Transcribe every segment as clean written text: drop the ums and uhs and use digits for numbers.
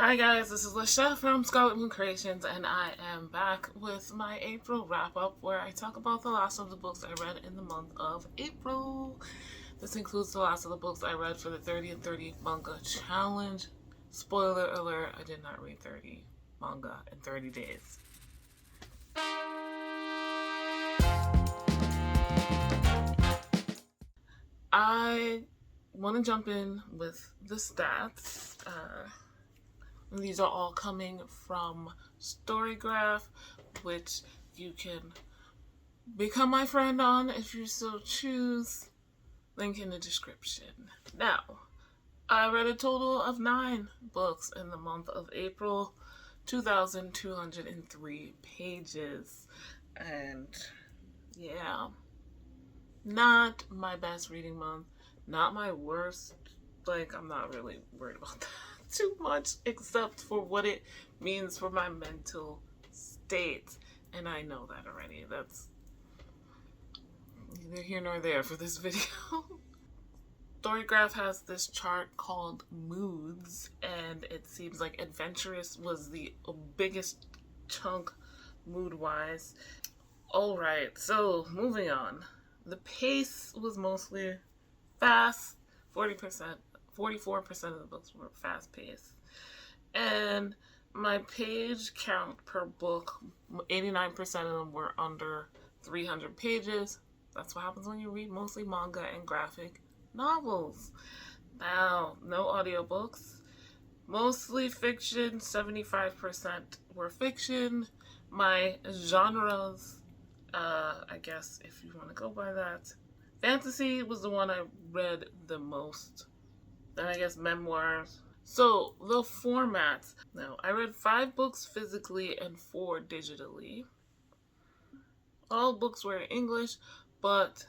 Hi guys, this is Lashette from Scarlet Moon Creations, and I am back with my April wrap-up where I talk about the last of the books I read in the month of April. This includes the last of the books I read for the 30 and 30 manga challenge. Spoiler alert, I did not read 30 manga in 30 days. I want to jump in with the stats. These are all coming from Storygraph, which you can become my friend on if you so choose. Link in the description. Now, I read a total of 9 books in the month of April, 2,203 pages. And yeah, not my best reading month, not my worst. Like, I'm not really worried about that too much, except for what it means for my mental state. And I know that already. That's neither here nor there for this video. Storygraph has this chart called Moods, and it seems like Adventurous was the biggest chunk mood-wise. Alright, so moving on. The pace was mostly fast, 44% of the books were fast-paced. And my page count per book, 89% of them were under 300 pages. That's what happens when you read mostly manga and graphic novels. Now, no audiobooks. Mostly fiction, 75% were fiction. My genres, I guess if you want to go by that, fantasy was the one I read the most. Then I guess memoirs. So the formats. Now, I read 5 books physically and 4 digitally. All books were in English, but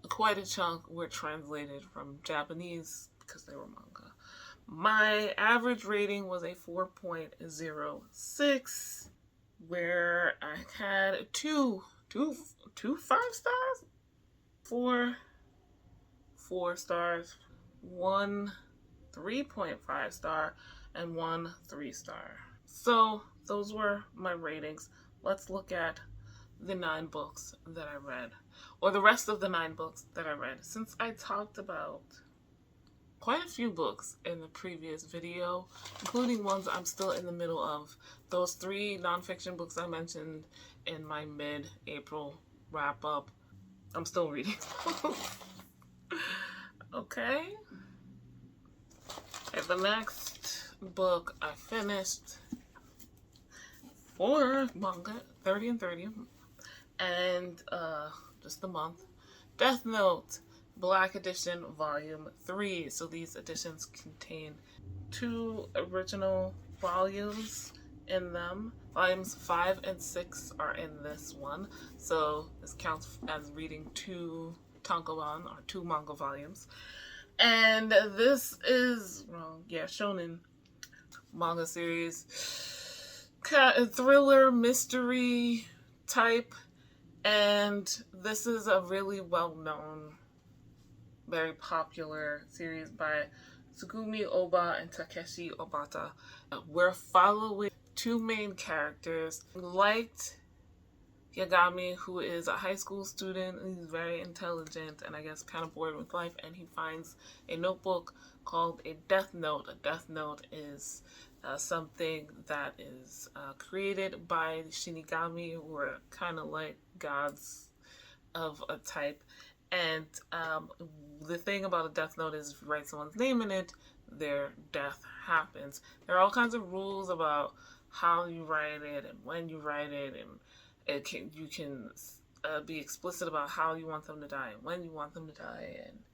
quite a chunk were translated from Japanese because they were manga. My average rating was a 4.06, where I had two 5-stars, 4 4-stars, 1 3.5 star, and 1 3-star. So those were my ratings. Let's look at the 9 books that I read, or the rest of the 9 books that I read, since I talked about quite a few books in the previous video, including ones I'm still in the middle of. Those 3 nonfiction books I mentioned in my mid-April wrap-up, I'm still reading those. Okay. And the next book I finished for manga, 30 and 30, and just a month, Death Note Black Edition Volume 3. So these editions contain 2 original volumes in them. Volumes 5 and 6 are in this one. So this counts as reading 2 tankobon, or 2 manga volumes. And this is, shonen manga series. Thriller, mystery type. And this is a really well-known, very popular series by Tsugumi Oba and Takeshi Obata. We're following 2 main characters. Liked Yagami, who is a high school student, and he's very intelligent and I guess kind of bored with life, and he finds a notebook called a Death Note. A Death Note is something that is created by Shinigami, who are kind of like gods of a type. And the thing about a Death Note is if you write someone's name in it, their death happens. There are all kinds of rules about how you write it and when you write it, and you can be explicit about how you want them to die and when you want them to die, and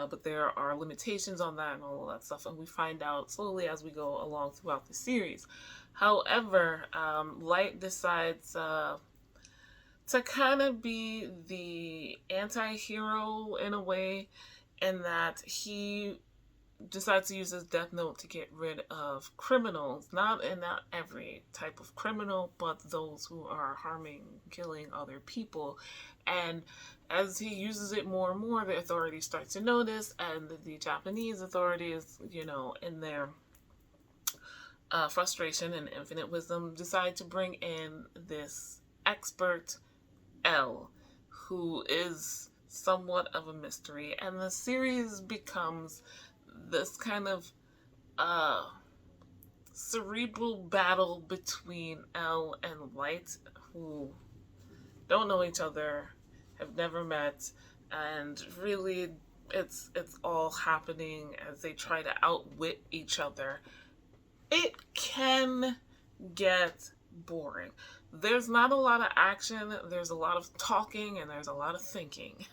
but there are limitations on that and all of that stuff, and we find out slowly as we go along throughout the series. However, Light decides to kind of be the anti-hero in a way, in that he decides to use his Death Note to get rid of criminals. Not every type of criminal, but those who are harming, killing other people. And as he uses it more and more, the authorities start to notice, and the Japanese authorities, in their frustration and infinite wisdom, decide to bring in this expert L, who is somewhat of a mystery, and the series becomes this kind of cerebral battle between L and Light, who don't know each other, have never met, and really it's all happening as they try to outwit each other. It can get boring. There's not a lot of action, there's a lot of talking, and there's a lot of thinking.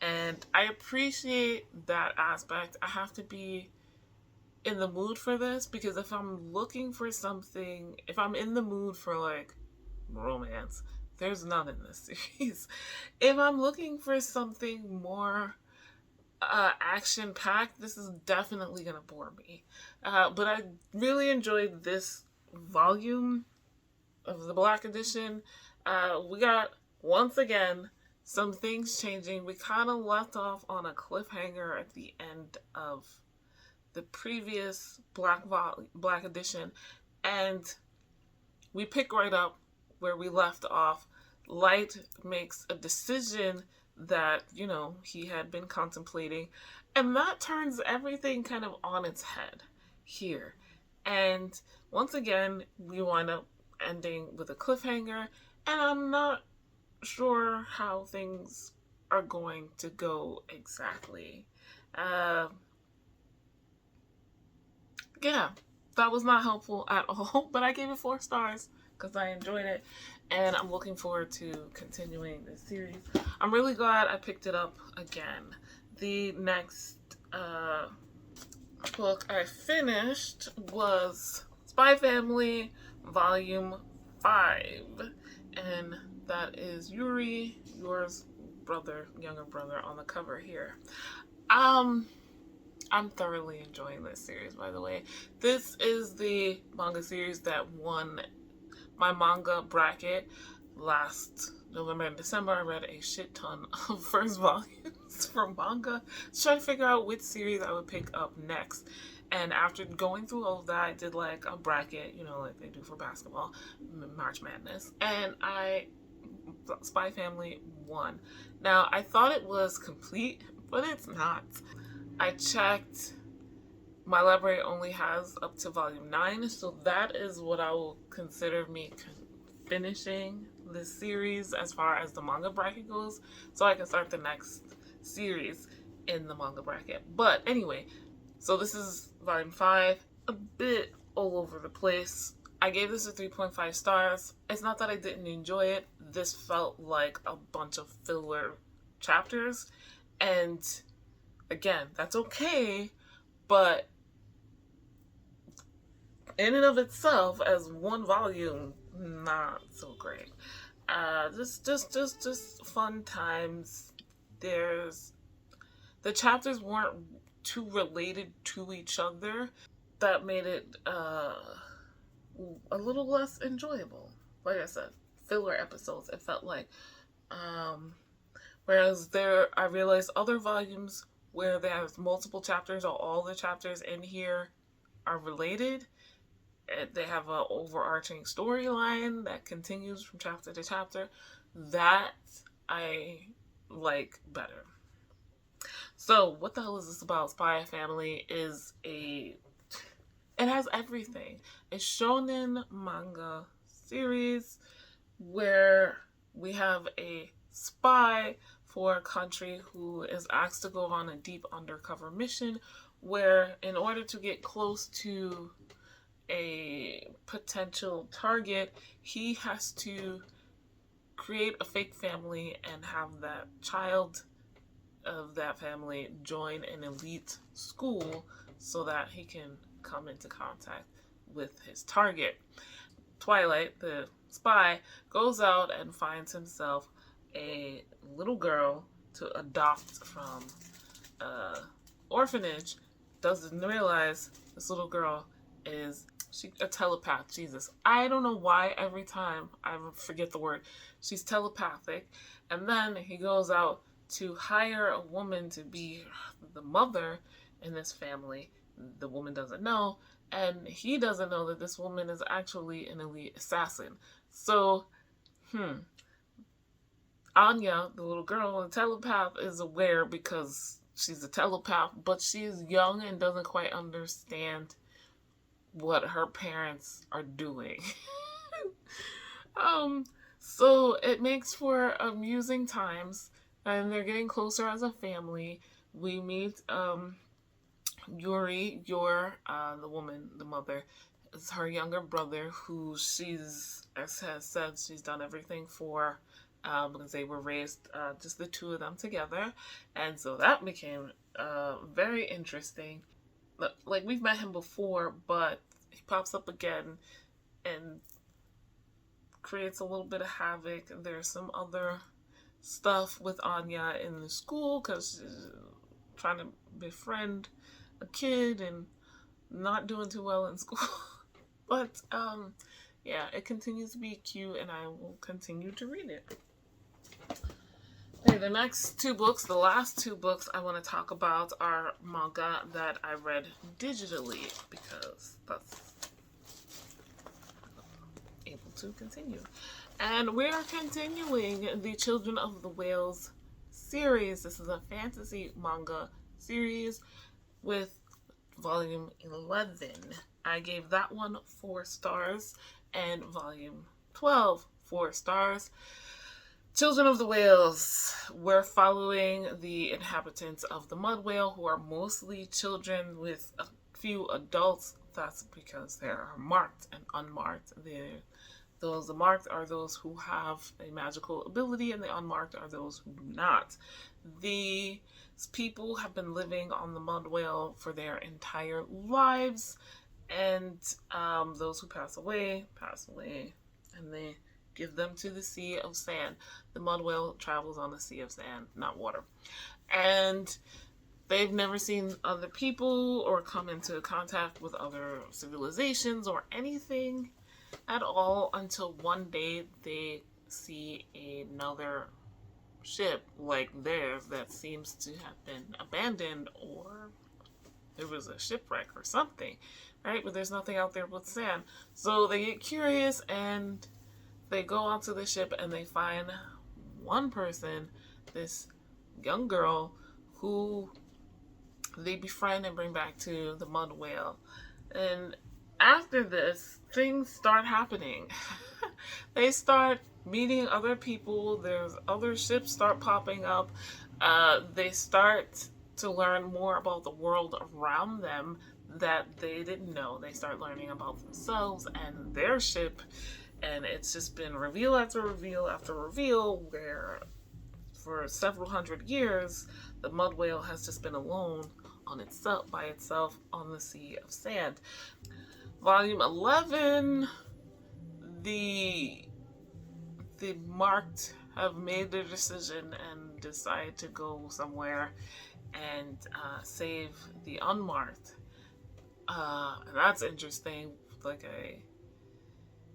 And I appreciate that aspect. I have to be in the mood for this, because if I'm looking for something, if I'm in the mood for like romance, there's none in this series. If I'm looking for something more action packed, this is definitely gonna bore me. But I really enjoyed this volume of the Black Edition. We got, once again, some things changing. We kind of left off on a cliffhanger at the end of the previous Black Edition, and we pick right up where we left off. Light makes a decision that, you know, he had been contemplating, and that turns everything kind of on its head here. And once again, we wind up ending with a cliffhanger, and I'm not sure how things are going to go exactly. Yeah, that was not helpful at all, but I gave it 4 stars because I enjoyed it, and I'm looking forward to continuing this series. I'm really glad I picked it up again. The next book I finished was Spy Family Volume 5, and that is Yulee, yours brother, younger brother, on the cover here. I'm thoroughly enjoying this series, by the way. This is the manga series that won my manga bracket last November and December. I read a shit ton of first volumes from manga to try to figure out which series I would pick up next. And after going through all of that, I did like a bracket, you know, like they do for basketball, March Madness. And Spy Family won. Now, I thought it was complete, but it's not. I checked, my library only has up to volume 9, so that is what I will consider me finishing this series as far as the manga bracket goes, so I can start the next series in the manga bracket. But anyway, so this is volume 5, a bit all over the place. I gave this a 3.5 stars. It's not that I didn't enjoy it. This felt like a bunch of filler chapters, and again, that's okay, but in and of itself, as one volume, not so great. Just fun times. The chapters weren't too related to each other. That made it a little less enjoyable. Like I said, filler episodes. It felt like, whereas I realized other volumes where there's multiple chapters, or all the chapters in here are related. They have an overarching storyline that continues from chapter to chapter. That I like better. So, what the hell is this about? Spy Family it has everything. A shonen manga series where we have a spy for a country who is asked to go on a deep undercover mission where, in order to get close to a potential target, he has to create a fake family and have that child of that family join an elite school so that he can come into contact with his target. Twilight, the spy, goes out and finds himself a little girl to adopt from an orphanage. Doesn't realize this little girl is a telepath. Jesus, I don't know why every time I forget the word. She's telepathic. And then he goes out to hire a woman to be the mother in this family. The woman doesn't know. and he doesn't know that this woman is actually an elite assassin. So, Anya, the little girl, the telepath, is aware because she's a telepath, but she's young and doesn't quite understand what her parents are doing. um, so it makes for amusing times, and they're getting closer as a family. We meet Yulee, the woman, the mother, is her younger brother, who she's, as has said, she's done everything for, because they were raised just the two of them together, and so that became very interesting. Like, we've met him before, but he pops up again and creates a little bit of havoc. There's some other stuff with Anya in the school because she's trying to befriend a kid and not doing too well in school. But yeah, it continues to be cute, and I will continue to read it. Okay, the next two books, the last two books I want to talk about, are manga that I read digitally because that's able to continue. And we are continuing the Children of the Whales series. This is a fantasy manga series with volume 11. I gave that one 4 stars, and volume 12 4 stars. Children of the Whales. We're following the inhabitants of the mud whale, who are mostly children with a few adults. That's because they are marked and unmarked. Those marked are those who have a magical ability, and the unmarked are those who do not. These people have been living on the mud whale for their entire lives, and those who pass away, and they give them to the sea of sand. The mud whale travels on the sea of sand, not water. And they've never seen other people or come into contact with other civilizations or anything at all until one day they see another ship like theirs that seems to have been abandoned, or there was a shipwreck or something, right? But there's nothing out there but sand. So they get curious and they go onto the ship and they find one person, this young girl, who they befriend and bring back to the mud whale. And after this, things start happening. They start meeting other people. There's other ships start popping up. They start to learn more about the world around them that they didn't know. They start learning about themselves and their ship. And it's just been reveal after reveal after reveal, where for several hundred years, the mud whale has just been alone on itself, by itself, on the sea of sand. Volume 11, the marked have made their decision and decide to go somewhere and save the unmarked. And that's interesting.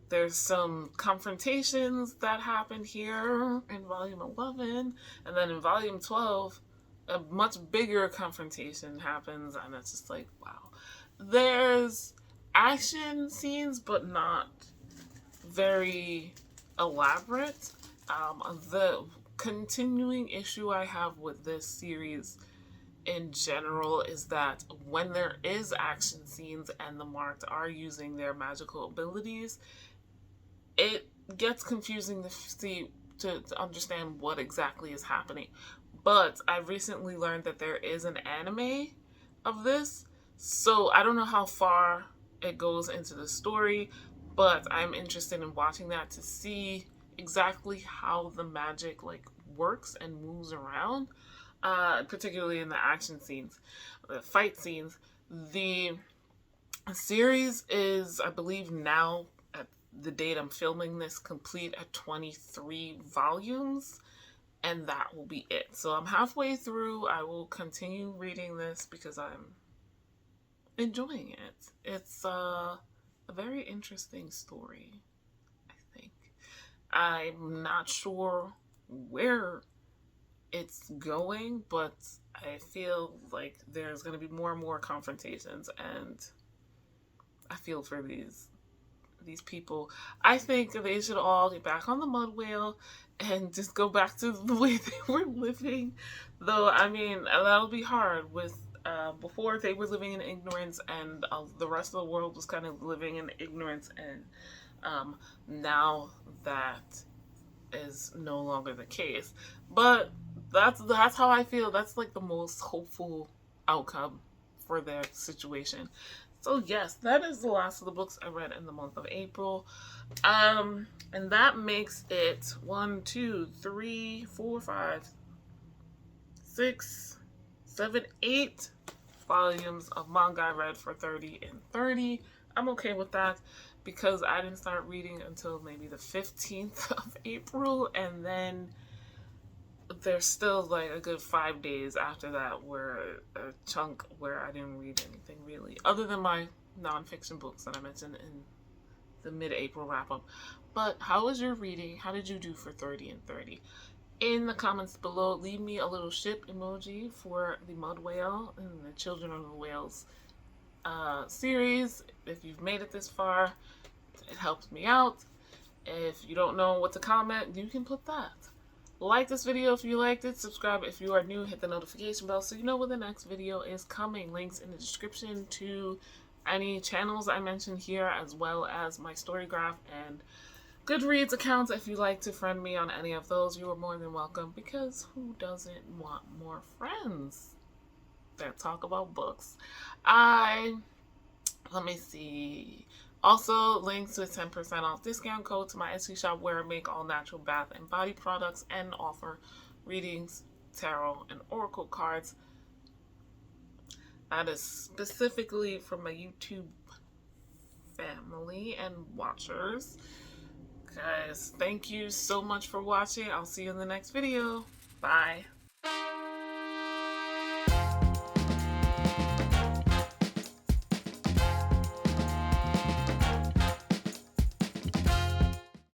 There's some confrontations that happen here in volume 11, and then in volume 12, a much bigger confrontation happens, and it's just like, wow. There's action scenes, but not very elaborate. The continuing issue I have with this series in general is that when there is action scenes and the marked are using their magical abilities, it gets confusing to see, to understand what exactly is happening. But I recently learned that there is an anime of this, so I don't know how far it goes into the story, but I'm interested in watching that to see exactly how the magic works and moves around, particularly in the action scenes, the fight scenes. The series is, I believe now, at the date I'm filming this, complete at 23 volumes, and that will be it. So I'm halfway through. I will continue reading this because I'm enjoying it. It's a very interesting story, I think. I'm not sure where it's going, but I feel like there's going to be more and more confrontations, and feel for these people. I think they should all get back on the mud whale and just go back to the way they were living. Though, I mean, that'll be hard with before they were living in ignorance and the rest of the world was kind of living in ignorance, and now that is no longer the case. But that's how I feel. That's like the most hopeful outcome for their situation. So yes, that is the last of the books I read in the month of April. And that makes it 1, 2, 3, 4, 5, 6, 7, 8 volumes of manga I read for 30 and 30. I'm okay with that because I didn't start reading until maybe the 15th of April, and then there's still like a good 5 days after that where a chunk where I didn't read anything really, other than my nonfiction books that I mentioned in the mid-April wrap-up. But how was your reading? How did you do for 30 and 30? In the comments below, leave me a little ship emoji for the Mud Whale and the Children of the Whales series. If you've made it this far, it helps me out. If you don't know what to comment, you can put that. Like this video if you liked it. Subscribe if you are new. Hit the notification bell so you know when the next video is coming. Links in the description to any channels I mentioned here, as well as my Storygraph and Goodreads accounts. If you'd like to friend me on any of those, you are more than welcome, because who doesn't want more friends that talk about books? Let me see. Also, links to a 10% off discount code to my Etsy shop, where I make all natural bath and body products and offer readings, tarot, and oracle cards. That is specifically for my YouTube family and watchers. Guys, thank you so much for watching. I'll see you in the next video. Bye.